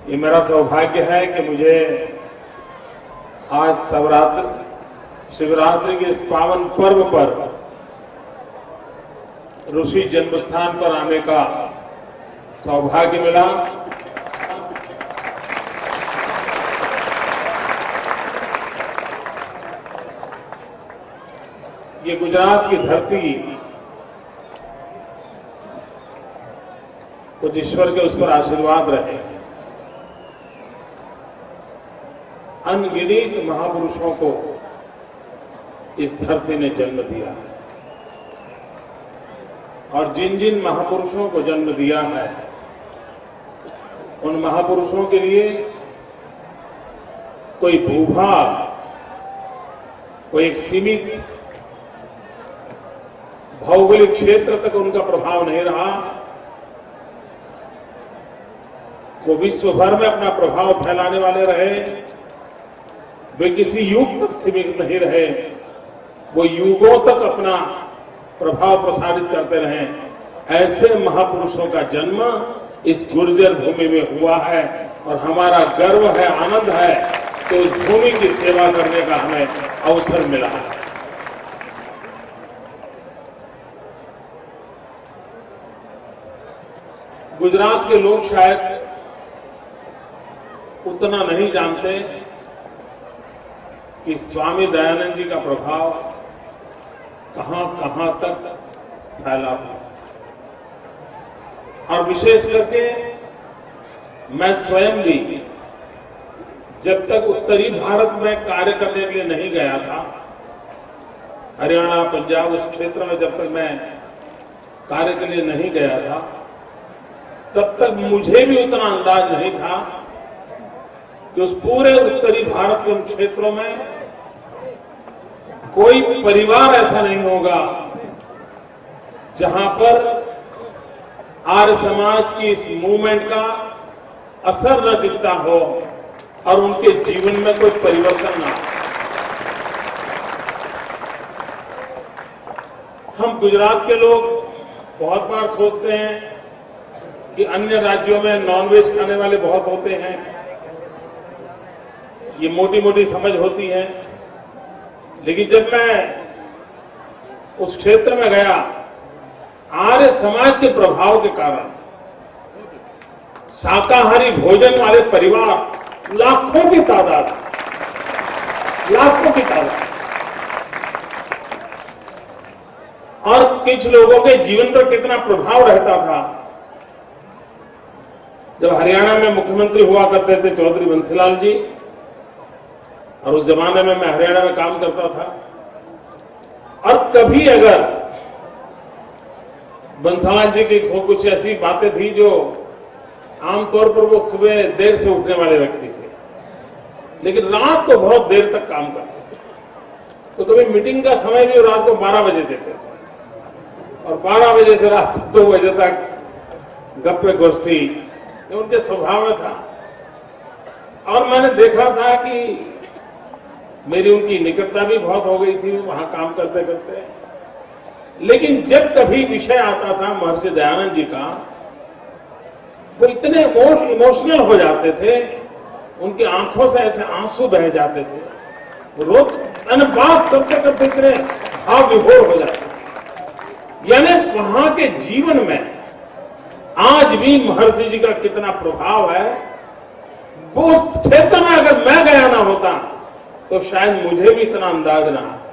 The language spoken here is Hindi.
ये मेरा सौभाग्य है कि मुझे आज शिवरात्रि के इस पावन पर्व पर ऋषि जन्मस्थान पर आने का सौभाग्य मिला। ये गुजरात की धरती कुछ ईश्वर के उस पर आशीर्वाद रहे। अनगिनत महापुरुषों को इस धरती ने जन्म दिया और जिन जिन महापुरुषों को जन्म दिया है उन महापुरुषों के लिए कोई भूभाग, कोई एक सीमित भौगोलिक क्षेत्र तक उनका प्रभाव नहीं रहा। वो विश्व भर में अपना प्रभाव फैलाने वाले रहे। वे किसी युग तक सीमित नहीं रहे, वो युगों तक अपना प्रभाव प्रसारित करते रहे। ऐसे महापुरुषों का जन्म इस गुर्जर भूमि में हुआ है और हमारा गर्व है, आनंद है कि उस भूमि की सेवा करने का हमें अवसर मिला है। गुजरात के लोग शायद उतना नहीं जानते कि स्वामी दयानंद जी का प्रभाव कहां कहां तक फैला हुआ। और विशेष करके मैं स्वयं भी जब तक उत्तरी भारत में कार्य करने के लिए नहीं गया था, हरियाणा, पंजाब, उस क्षेत्र में जब तक मैं कार्य के लिए नहीं गया था, तब तक मुझे भी उतना अंदाज नहीं था कि उस पूरे उत्तरी भारत के उन क्षेत्रों में कोई परिवार ऐसा नहीं होगा जहां पर आर्य समाज की इस मूवमेंट का असर न दिखता हो और उनके जीवन में कोई परिवर्तन ना हो। हम गुजरात के लोग बहुत बार सोचते हैं कि अन्य राज्यों में नॉनवेज खाने वाले बहुत होते हैं। ये मोटी मोटी समझ होती है, लेकिन जब मैं उस क्षेत्र में गया, आर्य समाज के प्रभाव के कारण शाकाहारी भोजन वाले परिवार लाखों की तादाद और कुछ लोगों के जीवन पर कितना प्रभाव रहता था। जब हरियाणा में मुख्यमंत्री हुआ करते थे चौधरी बंसीलाल जी, और उस जमाने में मैं हरियाणा में काम करता था, और कभी अगर बंसीलाल जी की कुछ ऐसी बातें थी जो आमतौर पर वो सुबह देर से उठने वाले व्यक्ति थे, लेकिन रात को बहुत देर तक काम करते थे। तो कभी मीटिंग का समय भी रात को 12 बजे देते थे और 12 बजे से रात 2 बजे तक गप्पे गोष्ठी, ये उनके स्वभाव में था। और मैंने देखा था कि मेरी उनकी निकटता भी बहुत हो गई थी वहां काम करते करते। लेकिन जब कभी विषय आता था महर्षि दयानंद जी का, वो इतने इमोशनल हो जाते थे, उनकी आंखों से ऐसे आंसू बह जाते थे, वो बात करते करते इतने भाव विभोर हो जाते। यानी वहां के जीवन में आज भी महर्षि जी का कितना प्रभाव है, वो उस क्षेत्र में अगर मैं गया ना होता तो शायद मुझे भी इतना अंदाज ना आता।